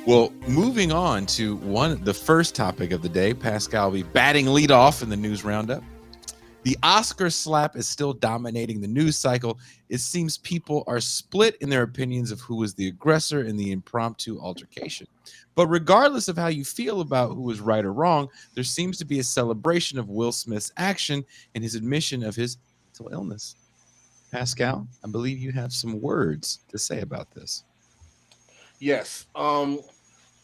Well, moving on to the first topic of the day, Pascal will be batting lead off in the news roundup. The Oscar slap is still dominating the news cycle. It seems people are split in their opinions of who was the aggressor in the impromptu altercation. But regardless of how you feel about who was right or wrong, there seems to be a celebration of Will Smith's action and his admission of his mental illness. Pascal, I believe you have some words to say about this. Yes.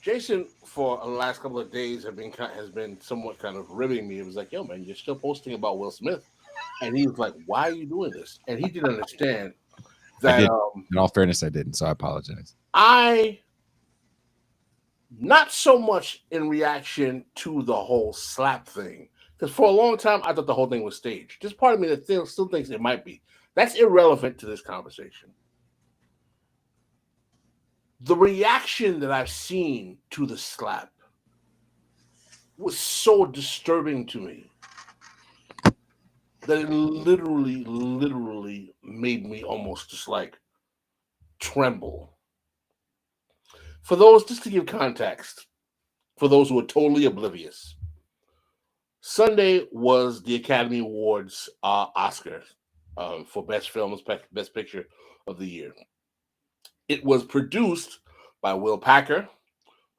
Jason, for the last couple of days, has been somewhat kind of ribbing me. It was like, "Yo, man, you're still posting about Will Smith," and he was like, "Why are you doing this?" And he didn't understand I that did. In all fairness, I didn't, so I apologize. I not so much in reaction to the whole slap thing, because for a long time I thought the whole thing was staged. There's part of me that still thinks it might be. That's irrelevant to this conversation. The reaction that I've seen to the slap was so disturbing to me that it literally made me almost just like tremble. For those, just to give context, for those who are totally oblivious, Sunday was the Academy Awards Oscar for Best Film, Best Picture of the year. It was produced by Will Packer,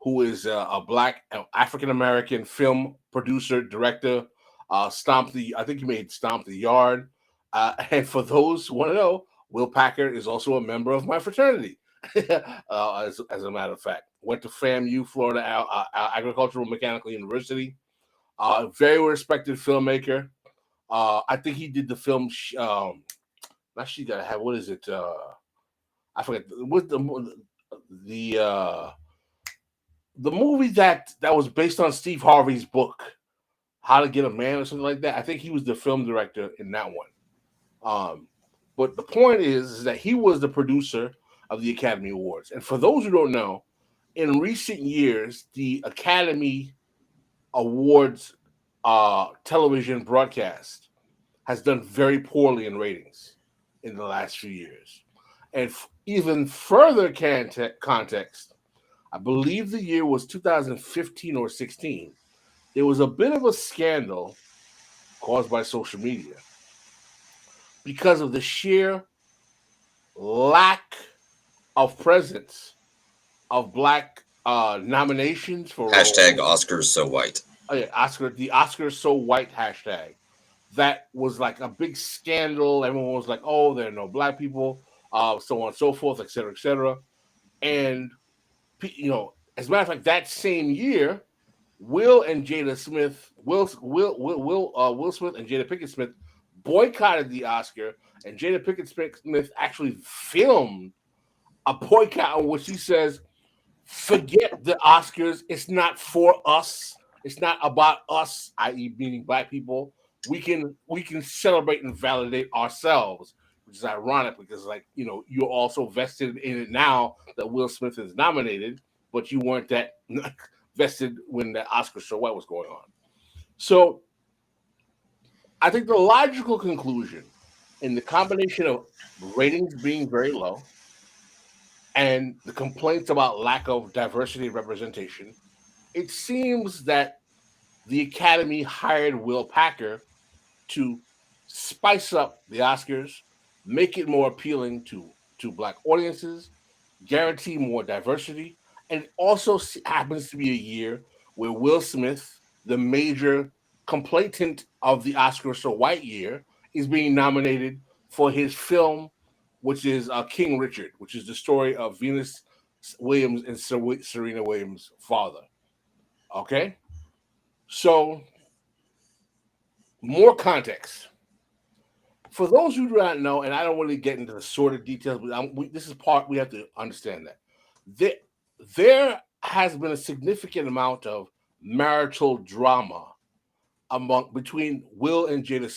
who is a black African American film producer, director. I think he made Stomp the Yard. And for those who want to know, Will Packer is also a member of my fraternity. As a matter of fact, went to FAMU, Florida Agricultural Mechanical University. Very respected filmmaker. I think he did the film. Not she got to have what is it? I forget what the the movie that was based on Steve Harvey's book, How to Get a Man or something like that. I think he was the film director in that one. Um, but the point is that he was the producer of the Academy Awards. And for those who don't know, in recent years, the Academy Awards television broadcast has done very poorly in ratings in the last few years. And even further context, I believe the year was 2015 or 16. There was a bit of a scandal caused by social media because of the sheer lack of presence of black nominations for Hashtag roles. Oscars so white. Oh, yeah, the Oscars so white hashtag. That was like a big scandal. Everyone was like, "Oh, there are no black people," so on and so forth, et cetera. And as a matter of fact, that same year, Will Smith and Jada Pinkett Smith boycotted the Oscar, and Jada Pinkett Smith actually filmed a boycott in which he says, "Forget the Oscars. It's not for us. It's not about us," i.e., meaning black people. We can celebrate and validate ourselves, which is ironic because you're also vested in it now that Will Smith is nominated, but you weren't that vested when the Oscar so white was going on. So I think the logical conclusion in the combination of ratings being very low and the complaints about lack of diversity and representation, it seems that the Academy hired Will Packer to spice up the Oscars, make it more appealing to black audiences, guarantee more diversity, and it also happens to be a year where Will Smith, the major complainant of the Oscar so white year, is being nominated for his film, which is King Richard, which is the story of Venus Williams and Serena Williams' father. Okay, so more context. For those who do not know, and I don't really get into the sordid details, but this is part we have to understand that there, there has been a significant amount of marital drama between Will and Jada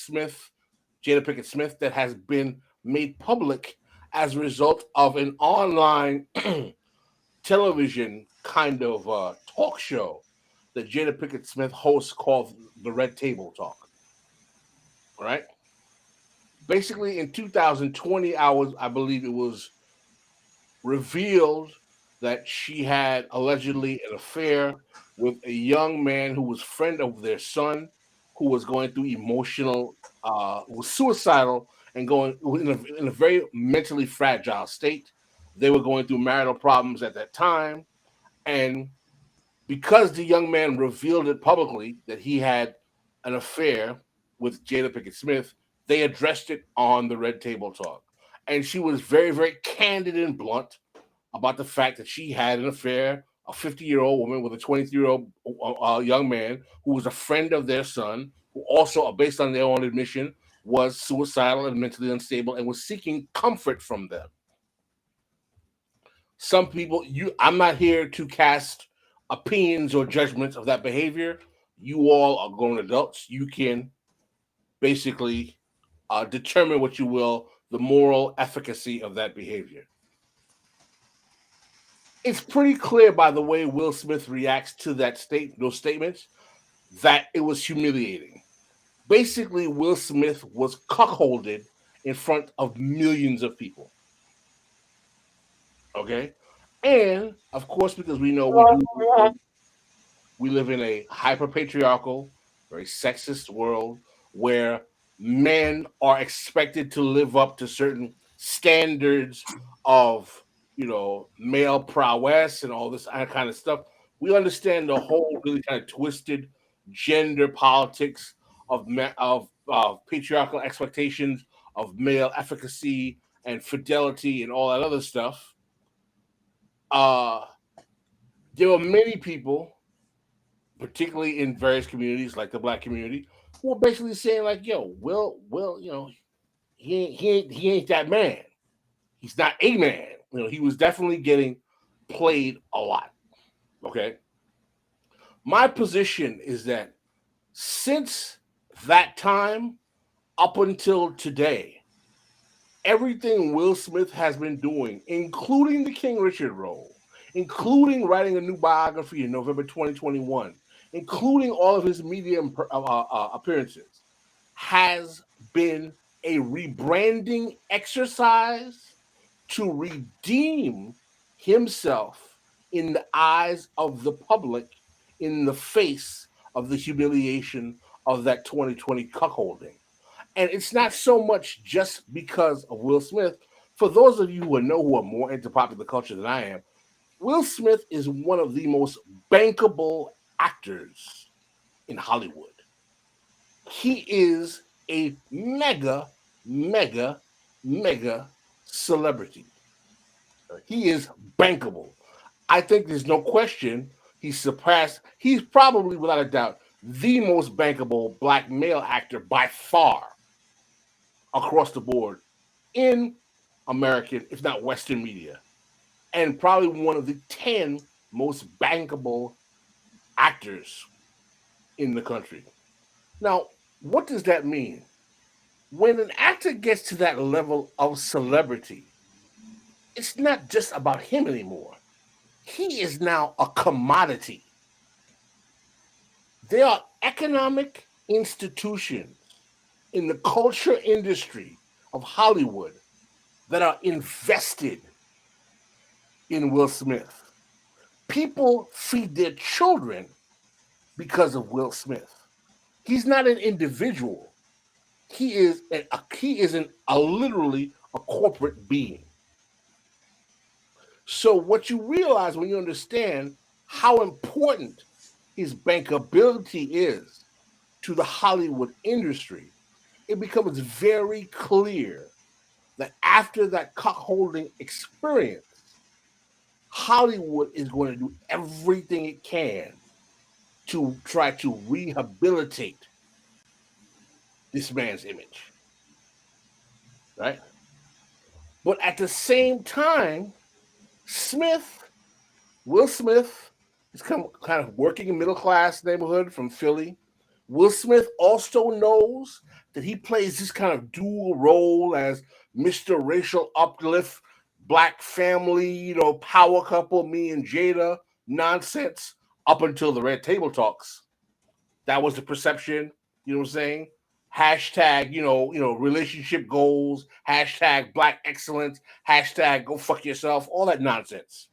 Pinkett Smith, that has been made public as a result of an online television kind of talk show that Jada Pinkett Smith hosts called the Red Table Talk. All right. Basically, in 2020, I believe it was revealed that she had allegedly an affair with a young man who was friend of their son, who was going through emotional, was suicidal and going in a very mentally fragile state. They were going through marital problems at that time, and because the young man revealed it publicly that he had an affair with Jada Pinkett Smith, they addressed it on the Red Table Talk. And she was very, very candid and blunt about the fact that she had an affair, a 50-year-old woman with a 23-year-old young man who was a friend of their son, who also, based on their own admission, was suicidal and mentally unstable and was seeking comfort from them. Some people, I'm not here to cast opinions or judgments of that behavior. You all are grown adults. You can basically determine what you will, the moral efficacy of that behavior. It's pretty clear by the way Will Smith reacts to those statements, that it was humiliating. Basically, Will Smith was cuckolded in front of millions of people. Okay, and of course, because we know we live in a hyper patriarchal, very sexist world where men are expected to live up to certain standards of, male prowess and all this kind of stuff. We understand the whole really kind of twisted gender politics of patriarchal expectations of male efficacy and fidelity and all that other stuff. Uh, there are many people, particularly in various communities like the black community, who are basically saying like, "Yo, Will, he ain't that man. He's not a man. He was definitely getting played a lot." Okay, my position is that since that time up until today, everything Will Smith has been doing, including the King Richard role, including writing a new biography in November 2021, including all of his media appearances, has been a rebranding exercise to redeem himself in the eyes of the public, in the face of the humiliation of that 2020 cuckolding. And it's not so much just because of Will Smith. For those of you who are more into popular culture than I am, Will Smith is one of the most bankable actors in Hollywood. He is a mega, mega, mega celebrity. He is bankable. I think there's no question he's probably, without a doubt, the most bankable black male actor by far across the board in American, if not Western media, and probably one of the 10 most bankable actors in the country. Now, what does that mean? When an actor gets to that level of celebrity, it's not just about him anymore. He is now a commodity. There are economic institutions in the culture industry of Hollywood that are invested in Will Smith. People feed their children because of Will Smith. He's not an individual. He is literally a corporate being. So what you realize when you understand how important his bankability is to the Hollywood industry, it becomes very clear that after that cuckolding experience, Hollywood is going to do everything it can to try to rehabilitate this man's image, right? But at the same time, Will Smith, is kind of working in middle class neighborhood from Philly. Will Smith also knows that he plays this kind of dual role as Mr. Racial Uplift, black family, power couple, me and Jada nonsense up until the Red Table Talks. That was the perception, you know what I'm saying? Hashtag, relationship goals, hashtag black excellence, hashtag go fuck yourself, all that nonsense.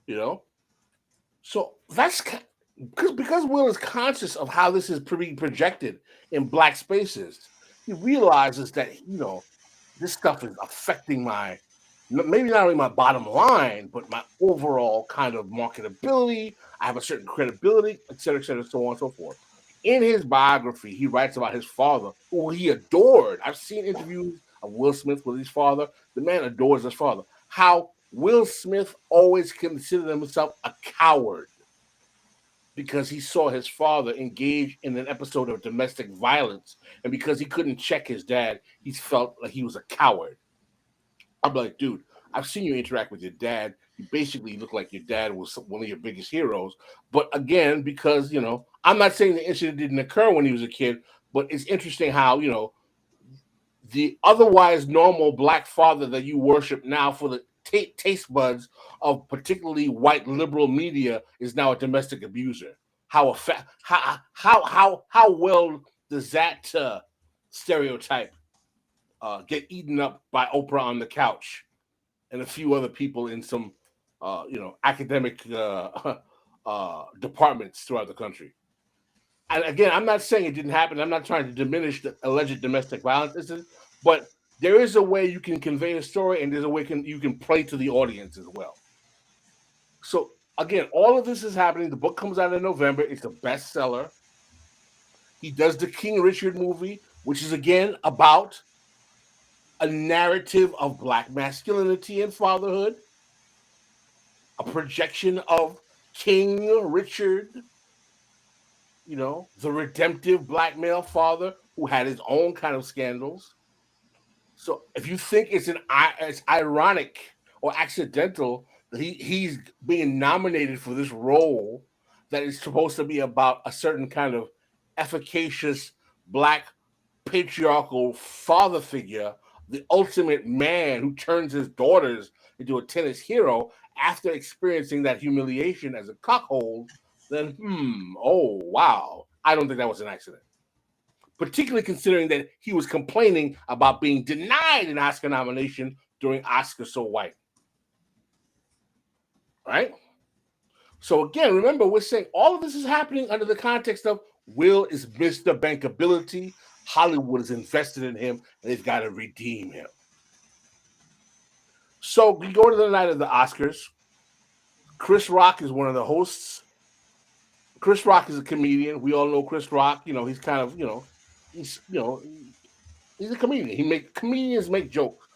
You know, so that's because Will is conscious of how this is being projected in black spaces. He realizes that this stuff is affecting my maybe not only my bottom line, but my overall kind of marketability. I have a certain credibility, et cetera, so on and so forth. In his biography, he writes about his father, who he adored. I've seen interviews of Will Smith with his father. The man adores his father. How Will Smith always considered himself a coward because he saw his father engage in an episode of domestic violence. And because he couldn't check his dad, he felt like he was a coward. I'm like, dude, I've seen you interact with your dad. You basically look like your dad was one of your biggest heroes. But again, because, I'm not saying the incident didn't occur when he was a kid, but it's interesting how, the otherwise normal black father that you worship now for the taste buds of particularly white liberal media is now a domestic abuser. How well does that stereotype get eaten up by Oprah on the couch and a few other people in some academic departments throughout the country? And again, I'm not saying it didn't happen. I'm not trying to diminish the alleged domestic violence incident, but there is a way you can convey a story, and there's a way you can play to the audience as well. So again, all of this is happening. The book comes out in November. It's a bestseller. He does the King Richard movie, which is again about a narrative of black masculinity and fatherhood, a projection of King Richard, the redemptive black male father who had his own kind of scandals. So if you think it's ironic or accidental that he's being nominated for this role that is supposed to be about a certain kind of efficacious black patriarchal father figure, the ultimate man who turns his daughters into a tennis hero after experiencing that humiliation as a cuckold, then oh wow, I don't think that was an accident. Particularly considering that he was complaining about being denied an Oscar nomination during Oscar So White. Right? So again, remember, we're saying all of this is happening under the context of Will is Mr. Bankability. Hollywood is invested in him, and they've got to redeem him. So we go to the night of the Oscars. Chris Rock is one of the hosts. Chris Rock is a comedian. We all know Chris Rock. He's kind of, he's a comedian. Comedians make jokes.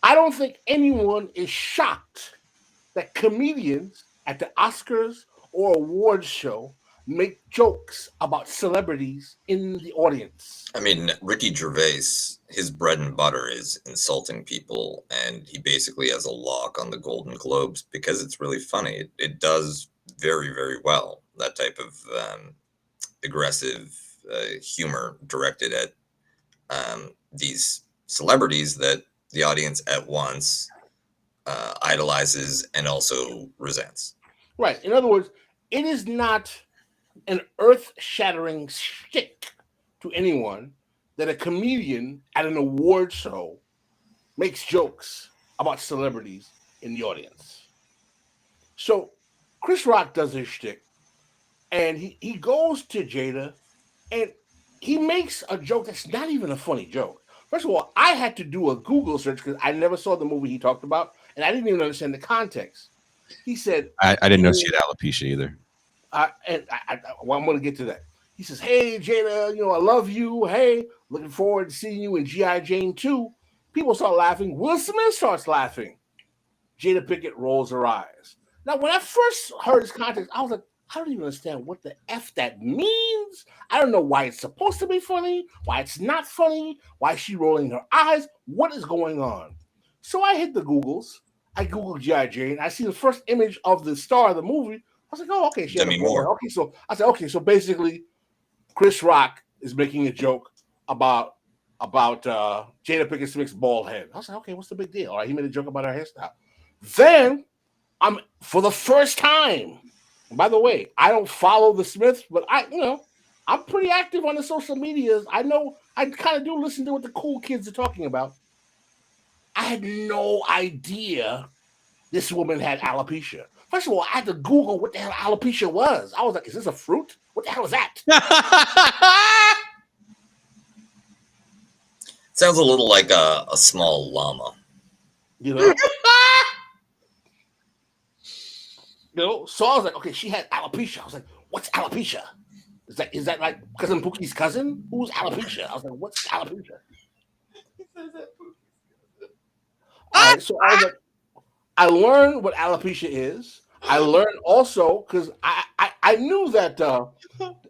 I don't think anyone is shocked that comedians at the Oscars or awards show make jokes about celebrities in the audience. I mean, Ricky Gervais, his bread and butter is insulting people, and he basically has a lock on the Golden Globes because it's really funny. It does very, very well, that type of aggressive humor directed at these celebrities that the audience at once idolizes and also resents. Right. In other words, it is not an earth-shattering shtick to anyone that a comedian at an award show makes jokes about celebrities in the audience. So Chris Rock does his shtick, and he goes to Jada, and he makes a joke that's not even a funny joke. First of all, I had to do a Google search because I never saw the movie he talked about, and I didn't even understand the context. He said, I didn't know she had alopecia either. Well, I'm going to get to that. He says, hey, Jada, I love you. Hey, looking forward to seeing you in G.I. Jane 2. People start laughing. Will Smith starts laughing. Jada Pinkett rolls her eyes. Now, when I first heard his context, I was like, I don't even understand what the F that means. I don't know why it's supposed to be funny, why it's not funny, why is she rolling her eyes. What is going on? So I hit the Googles. I Googled G.I. Jane. I see the first image of the star of the movie. I was like, oh, okay. She had Demi Moore. Okay, so I said, okay, so basically Chris Rock is making a joke about Jada Pinkett Smith's bald head. I was like, okay, what's the big deal? All right, he made a joke about her hairstyle. Then I'm for the first time. By the way, I don't follow the Smiths, but I'm pretty active on the social medias. I know I kind of do listen to what the cool kids are talking about. I had no idea this woman had alopecia. First of all, I had to Google what the hell alopecia was. I was like, is this a fruit? What the hell is that? Sounds a little like a small llama. You know? So I was like, okay, she had alopecia. I was like, what's alopecia? Is that like Cousin Pookie's cousin? Who's alopecia? I was like, what's alopecia? All right, so I was like, I learned what alopecia is. I learned also because I knew that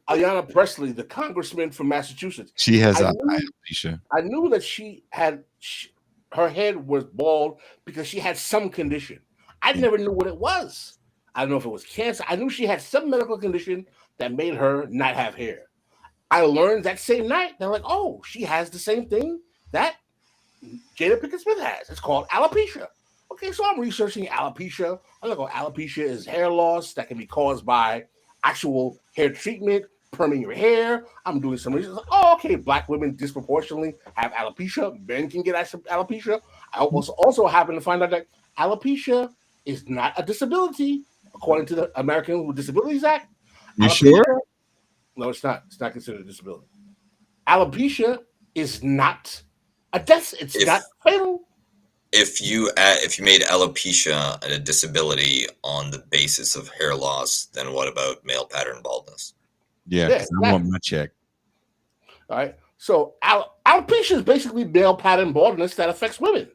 Ayanna Pressley, the congressman from Massachusetts, she has alopecia. I knew that her head was bald because she had some condition. I never knew what it was. I don't know if it was cancer. I knew she had some medical condition that made her not have hair. I learned that same night. They're like, oh, she has the same thing that Jada Pinkett Smith has. It's called alopecia. Okay, so I'm researching alopecia. I'm like, oh, alopecia is hair loss that can be caused by actual hair treatment, perming your hair. I'm doing some research. Like, oh, okay, black women disproportionately have alopecia. Men can get alopecia. I also happen to find out that alopecia is not a disability, according to the American with Disabilities Act. You alopecia, sure? No, it's not. It's not considered a disability. Alopecia is not a death. It's not fatal. If you made alopecia a disability on the basis of hair loss, then what about male pattern baldness? Yeah, exactly. I want my check. All right. So alopecia is basically male pattern baldness that affects women.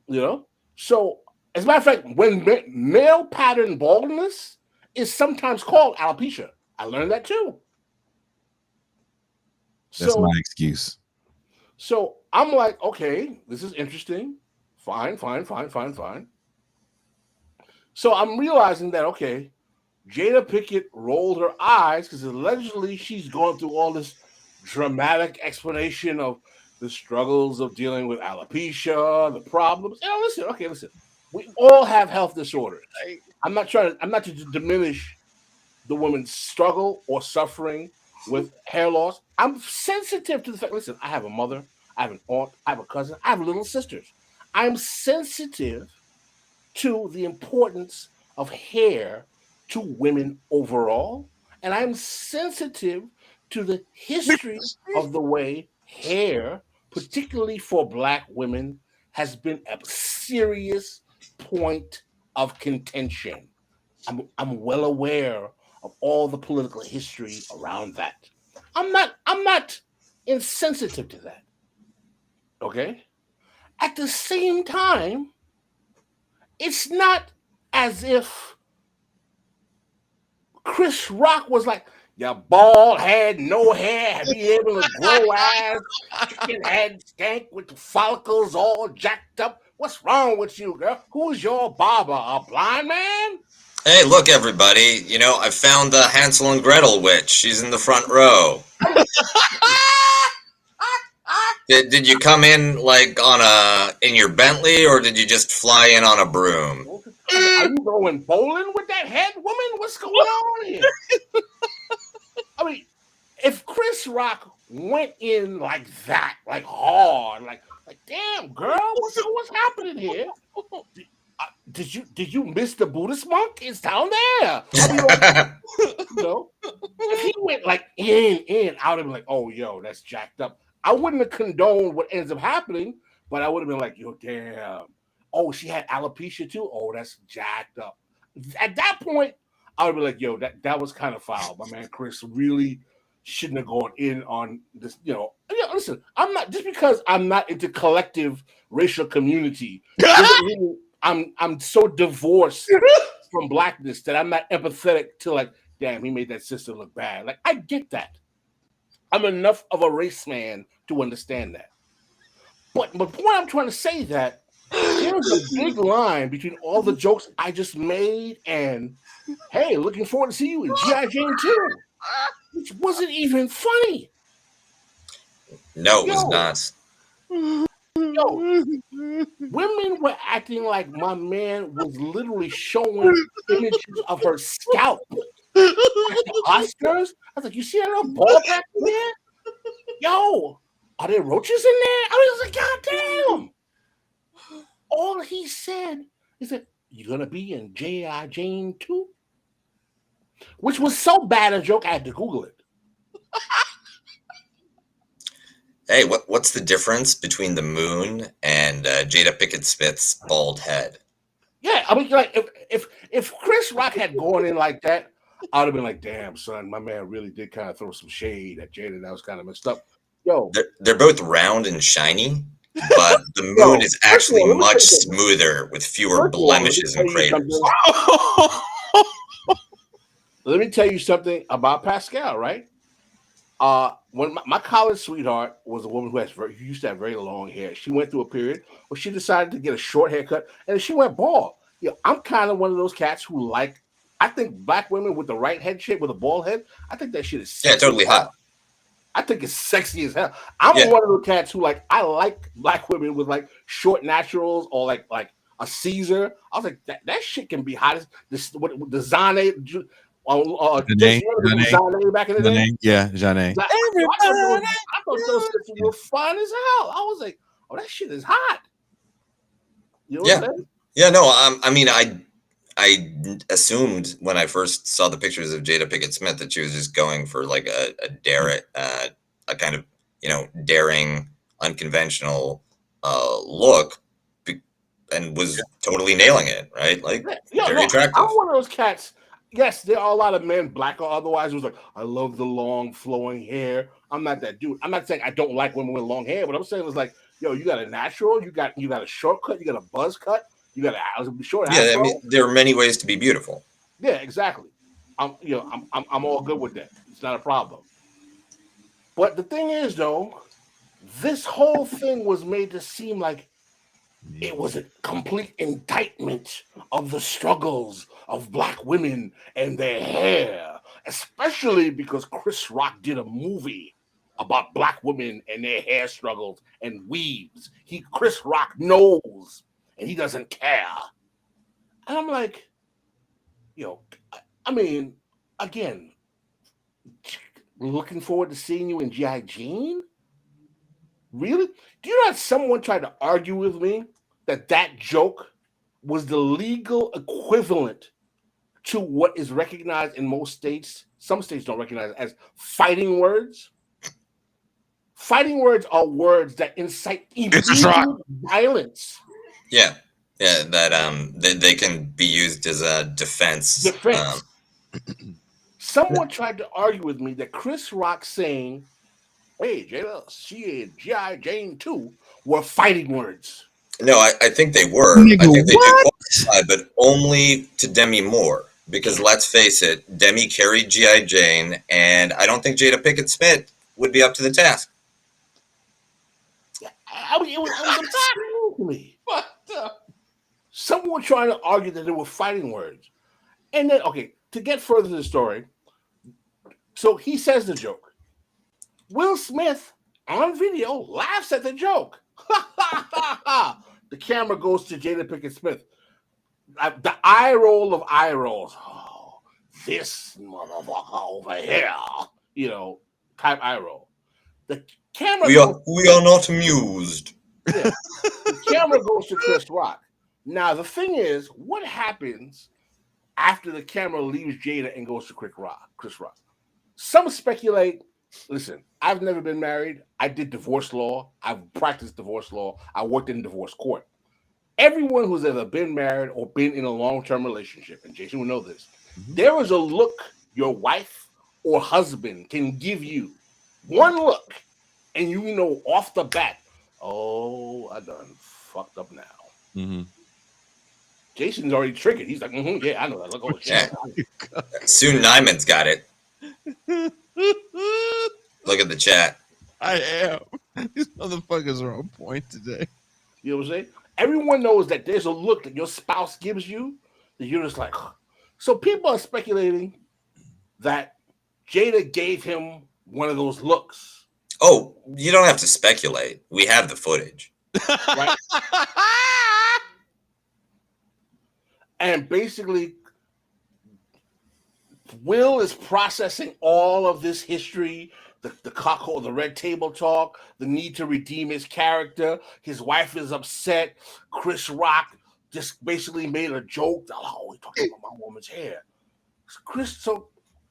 You know? So as a matter of fact, when male pattern baldness is sometimes called alopecia. I learned that too. That's my excuse. So I'm like, okay, this is interesting. Fine. So I'm realizing that, okay, Jada Pinkett rolled her eyes because allegedly she's going through all this dramatic explanation of the struggles of dealing with alopecia, the problems. Listen. We all have health disorders. I'm not to diminish the woman's struggle or suffering with hair loss. I'm sensitive to the fact, listen, I have a mother, I have an aunt, I have a cousin, I have little sisters. I'm sensitive to the importance of hair to women overall, and I'm sensitive to the history of the way hair, particularly for black women, has been a serious point of contention. I'm well aware of all the political history around that. I'm not insensitive to that. Okay? At the same time, it's not as if Chris Rock was like, your bald head, no hair, be able to grow ass, chicken head stank with the follicles all jacked up. What's wrong with you, girl? Who's your barber? A blind man? Hey, look, everybody. You know, I found the Hansel and Gretel witch. She's in the front row. Did you come in like in your Bentley, or did you just fly in on a broom? Are you going bowling with that head, woman? What's going on here? I mean, if Chris Rock went in like that, like hard, like damn, girl, what's happening here? Did you miss the Buddhist monk? It's down there. If he went like in, I would have been like, oh, yo, that's jacked up. I wouldn't have condoned what ends up happening, but I would have been like, yo, damn. Oh, she had alopecia too? Oh, that's jacked up. At that point, I would be like, yo, that was kind of foul. My man Chris really shouldn't have gone in on this, listen, I'm not, just because I'm not into collective racial community, I'm so divorced from blackness that I'm not empathetic to like, damn, he made that sister look bad. Like, I get that. I'm enough of a race man to understand that. But the point I'm trying to say that there's a big line between all the jokes I just made and, hey, looking forward to see you in G.I. Jane 2, which wasn't even funny. No, it was not. Yo, women were acting like my man was literally showing images of her scalp at the Oscars. I was like, you see that little ball pack in there? Yo, are there roaches in there? I was like, God damn. All he said is that You gonna be in G.I. Jane 2? Which was so bad a joke, I had to Google it. Hey, what's the difference between the moon and Jada Pinkett Smith's bald head? Yeah, I mean, like if Chris Rock had gone in like that, I'd have been like, "Damn, son, my man really did kind of throw some shade at Jada. That was kind of messed up." Yo, They're both round and shiny, but the moon yo, is first of actually all, let me tell much you something. smoother with fewer First of all, let me blemishes tell and you craters. something. Let me tell you something about Pascal, right? When my college sweetheart was a woman who used to have very long hair. She went through a period where she decided to get a short haircut, and she went bald. Yeah, I'm kind of one of those cats who like. I think black women with the right head shape with a bald head. I think that shit is Yeah, sexy. totally hot. I think it's sexy as hell. I'm Yeah. one of those cats who like. I like black women with like short naturals or like a Caesar. I was like that shit can be hot as this. What the Zane? Just Djene, remember Zane back in the day? yeah, Djene. I thought those shits were fun as hell. I was like, oh, that shit is hot. You know what I'm Yeah. saying? Yeah, no, I mean, I assumed when I first saw the pictures of Jada Pinkett Smith that she was just going for like a kind of, daring, unconventional look, and was totally nailing it, right? Like, Yeah, very no, I'm attractive. one of those cats. Yes, there are a lot of men, black or otherwise, who's like, I love the long flowing hair. I'm not that dude. I'm not saying I don't like women with long hair. What I'm saying is like, yo, you got a natural, you got a shortcut, you got a buzz cut, you got a short Yeah, I mean, afro. there are many ways to be beautiful. Yeah, exactly. I'm all good with that. It's not a problem. But the thing is, though, this whole thing was made to seem like it was a complete indictment of the struggles of black women and their hair, especially because Chris Rock did a movie about black women and their hair struggles and weaves. Chris Rock knows and he doesn't care. And I'm like, yo, I mean, again, looking forward to seeing you in G.I. Jane? Really? Do you know that someone tried to argue with me that joke was the legal equivalent to what is recognized in most states? Some states don't recognize it as fighting words. Fighting words are words that incite immediate violence. Yeah. Yeah, that they can be used as a defense. Defense. Someone tried to argue with me that Chris Rock saying, "Hey, Jada, she and G.I. Jane 2 were fighting words." No, I think they were. Nigga, I think they do what? qualify, but only to Demi Moore. Because let's face it, Demi carried G.I. Jane, and I don't think Jada Pinkett Smith would be up to the task. Yeah, I mean, it was absurd to me. Someone trying to argue that they were fighting words. And then, okay, to get further to the story, so he says the joke. Will Smith on video laughs at the joke. The camera goes to Jada Pinkett Smith. The eye roll of eye rolls. Oh, this motherfucker over here, type eye roll. The camera goes. We are not amused. Yeah, the camera goes to Chris Rock. Now the thing is, what happens after the camera leaves Jada and goes to Chris Rock? Some speculate. Listen, I've never been married. I did divorce law. I've practiced divorce law. I worked in divorce court. Everyone who's ever been married or been in a long-term relationship, and Jason will know this, there is a look your wife or husband can give you. One look, and you know off the bat, oh, I done fucked up now. Mm-hmm. Jason's already triggered. He's like, yeah, I know that. Look, oh shit. Yeah. Soon Nyman's got it. Look at the chat. I am. These motherfuckers are on point today. You know what I'm saying? Everyone knows that there's a look that your spouse gives you that you're just like, so people are speculating that Jada gave him one of those looks. Oh, you don't have to speculate. We have the footage. Right? And basically, Will is processing all of this history, the cockhole, the red table talk, the need to redeem his character. His wife is upset. Chris Rock just basically made a joke. Oh, we're talking about my woman's hair. So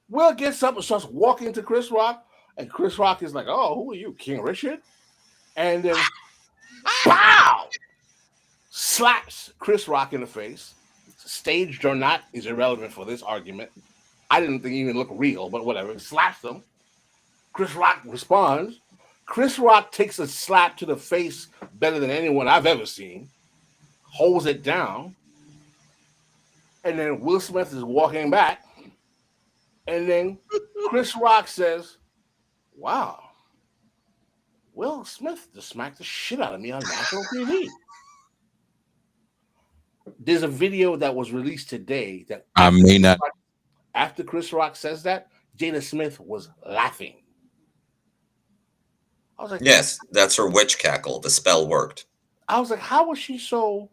Will gets up and starts walking to Chris Rock, and Chris Rock is like, "Oh, who are you, King Richard?" And then, pow! Slaps Chris Rock in the face. Staged or not is irrelevant for this argument. I didn't think it even looked real, but whatever. Slaps him. Chris Rock responds. Chris Rock takes a slap to the face better than anyone I've ever seen. Holds it down. And then Will Smith is walking back. And then Chris Rock says, "Wow, Will Smith just smacked the shit out of me on national TV." There's a video that was released today that I may not. after Chris Rock says that, Jada Smith was laughing. I was like, Yes, that's her witch cackle. The spell worked. I was like, how is she so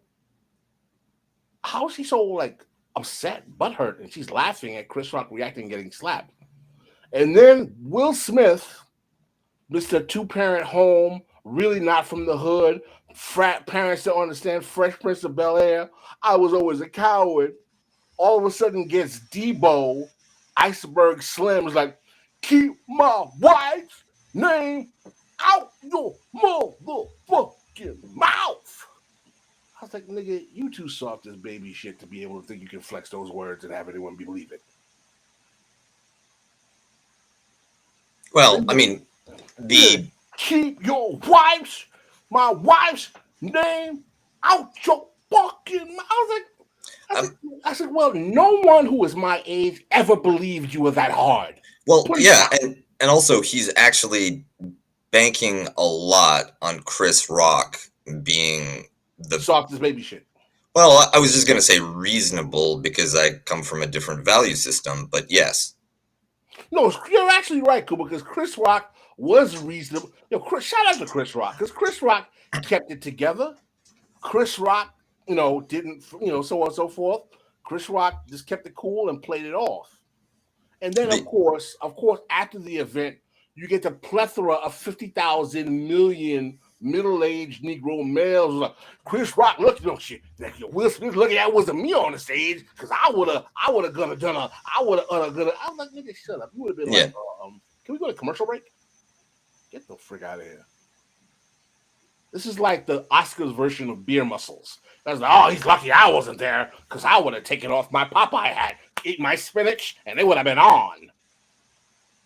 like upset, butthurt, and she's laughing at Chris Rock reacting and getting slapped. And then Will Smith, Mr. Two-Parent Home, really not from the hood, frat parents don't understand, Fresh Prince of Bel-Air, I was always a coward, all of a sudden gets Debo, Iceberg Slim, is like, "Keep my wife's name out your motherfucking mouth." I was like, nigga, you too soft as baby shit to be able to think you can flex those words and have anyone believe it. Well, I mean, keep my wife's name out your fucking mouth. I said, well, no one who is my age ever believed you were that hard. Well, yeah, and also he's actually banking a lot on Chris Rock being the softest baby shit. Well, I was just going to say reasonable because I come from a different value system, but yes. No, you're actually right, Kuba, because Chris Rock was reasonable. Shout out to Chris Rock, because Chris Rock kept it together. Chris Rock, didn't, so on and so forth. Chris Rock just kept it cool and played it off. And then, of course, after the event, you get the plethora of 50,000 million middle-aged Negro males like, "Chris Rock, look, Will Smith, look, that wasn't me on the stage, because I would have I was like, nigga, shut up. You would have been like, can we go to commercial break? Get the frick out of here. This is like the Oscars version of beer muscles. That's like, oh, he's lucky I wasn't there, because I would have taken off my Popeye hat, eat my spinach, and they would have been on.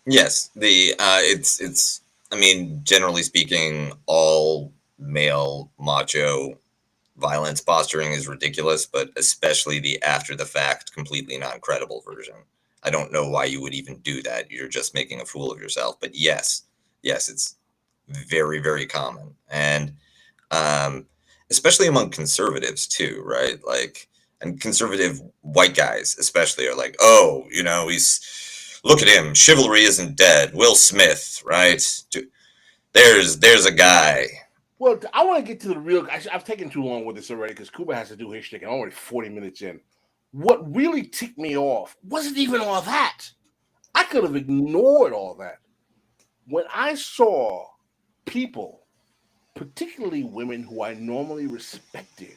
Yes, it's I mean, generally speaking, all male macho violence posturing is ridiculous, but especially the after the fact, completely non-credible version. I don't know why you would even do that. You're just making a fool of yourself. But yes, it's very, very common. And especially among conservatives too, right? Like, and conservative white guys especially are like, oh, look at him. Chivalry isn't dead. Will Smith, right? There's a guy. Well, I want to get to the real. I've taken too long with this already because Kuba has to do his shtick. I'm already 40 minutes in. What really ticked me off wasn't even all that. I could have ignored all that. When I saw people, particularly women who I normally respected,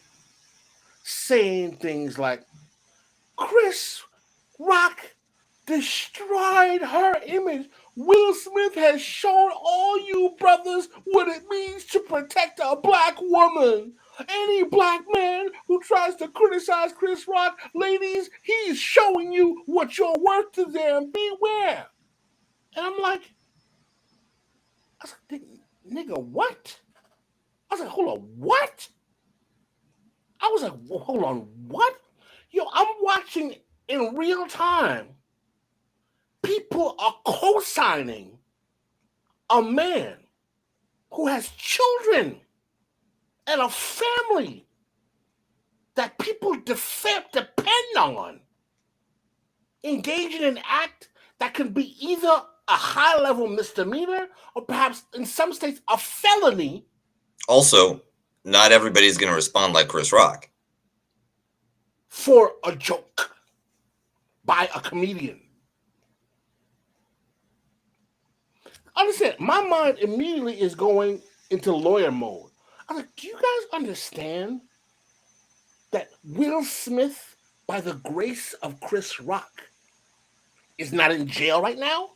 saying things like, "Chris Rock destroyed her image. Will Smith has shown all you brothers what it means to protect a black woman. Any black man who tries to criticize Chris Rock, ladies, he's showing you what you're worth to them. Beware." And I'm like, nigga, what? I was like, hold on, what? I was like, well, hold on, what? Yo, I'm watching in real time. People are co-signing a man who has children and a family that people depend on, engaging in an act that can be either a high-level misdemeanor or perhaps in some states a felony. Also, not everybody's going to respond like Chris Rock. For a joke by a comedian. Understand, my mind immediately is going into lawyer mode. I'm like, do you guys understand that Will Smith, by the grace of Chris Rock, is not in jail right now?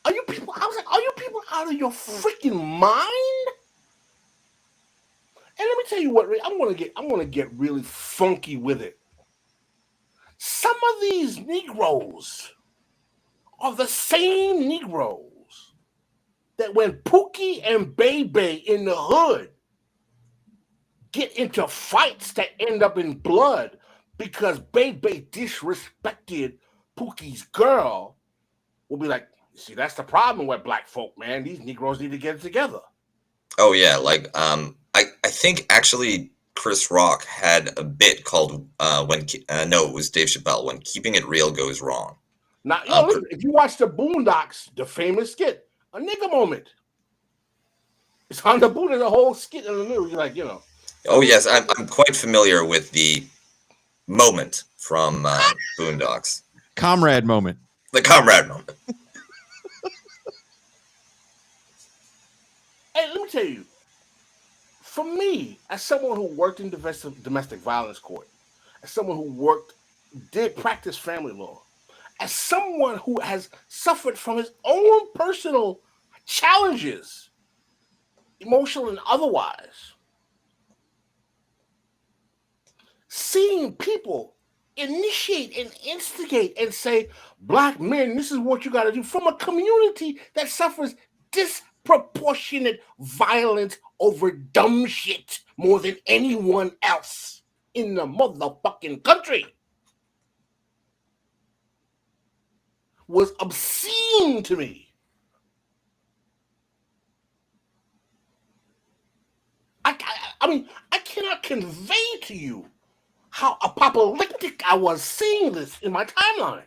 Are you people? I was like, are you people out of your freaking mind? And let me tell you what, Ray, I'm gonna get really funky with it. Some of these Negroes are the same Negroes that when Pookie and Bebe in the hood get into fights that end up in blood because Bebe disrespected Pookie's girl, will be like, see, that's the problem with black folk, man. These Negroes need to get it together. Oh yeah, like I think actually Chris Rock had a bit called no, it was Dave Chappelle, when keeping it real goes wrong. Now, listen, if you watch the Boondocks, the famous skit, a nigga moment. It's on the Boondocks, the whole skit in the middle. You're like, Oh yes, I'm quite familiar with the moment from Boondocks. Comrade moment. The comrade moment. Hey, let me tell you, for me, as someone who worked in domestic violence court, as someone who did practice family law, as someone who has suffered from his own personal challenges, emotional and otherwise, seeing people initiate and instigate and say, black men, this is what you got to do, from a community that suffers disproportionate violence over dumb shit more than anyone else in the motherfucking country, was obscene to me. I mean, I cannot convey to you how apocalyptic I was seeing this in my timeline.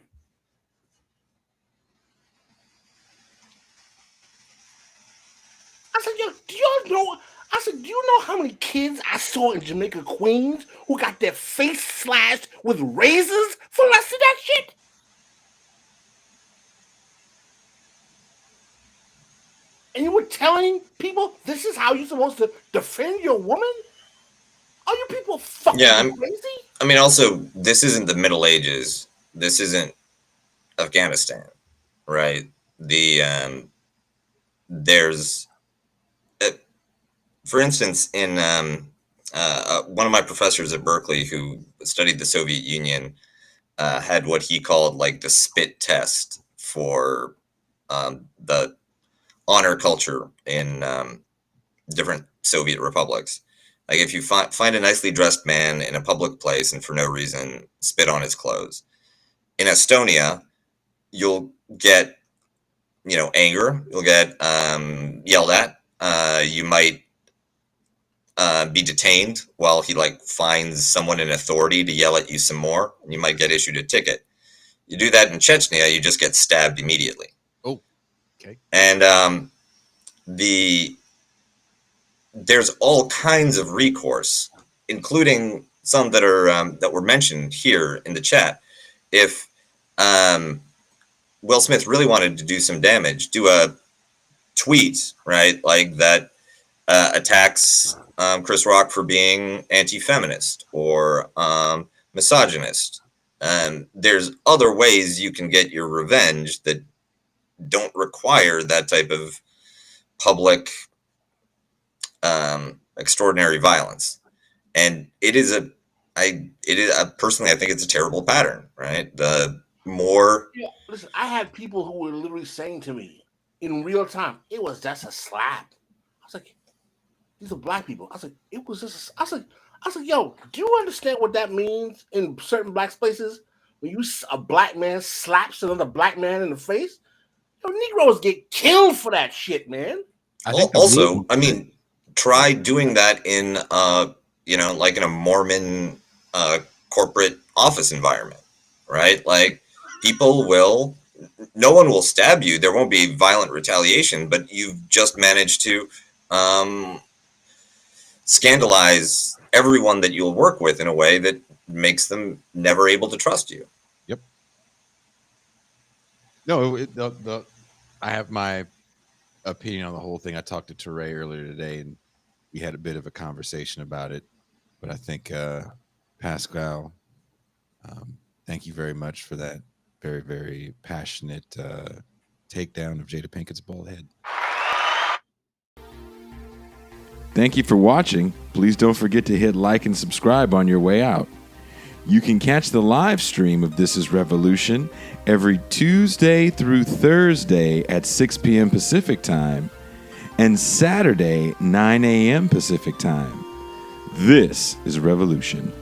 I said, yo, do y'all know? I said, do you know how many kids I saw in Jamaica, Queens, who got their face slashed with razors for less than that shit? And you were telling people this is how you're supposed to defend your woman? Are you people fucking crazy? I mean, also, this isn't the Middle Ages. This isn't Afghanistan, right? There's, for instance, in one of my professors at Berkeley who studied the Soviet Union had what he called like the spit test for the honor culture in different Soviet republics. Like if you find a nicely dressed man in a public place and for no reason spit on his clothes. In Estonia, you'll get, anger. You'll get yelled at. You might be detained while he finds someone in authority to yell at you some more. And you might get issued a ticket. You do that in Chechnya, you just get stabbed immediately. Oh, okay. And there's all kinds of recourse, including some that are that were mentioned here in the chat. If Will Smith really wanted to do some damage, do a tweet, right, like that attacks Chris Rock for being anti-feminist or misogynist. There's other ways you can get your revenge that don't require that type of public extraordinary violence. And personally, I think it's a terrible pattern, right? Listen, I had people who were literally saying to me in real time, it was just a slap. I was like, these are black people. I was like, it was just I was like, yo, do you understand what that means in certain black places? When a black man slaps another black man in the face, Negroes get killed for that shit, man. I mean, try doing that in like in a Mormon corporate office environment, right? Like no one will stab you. There won't be violent retaliation, but you've just managed to scandalize everyone that you'll work with in a way that makes them never able to trust you. Yep. No, I have my opinion on the whole thing. I talked to Teray earlier today, and we had a bit of a conversation about it. But I think Pascal, thank you very much for that very, very passionate takedown of Jada Pinkett's bald head. Thank you for watching. Please don't forget to hit like and subscribe on your way out. You can catch the live stream of This Is Revolution every Tuesday through Thursday at 6 p.m. Pacific Time and Saturday, 9 a.m. Pacific Time. This is Revolution.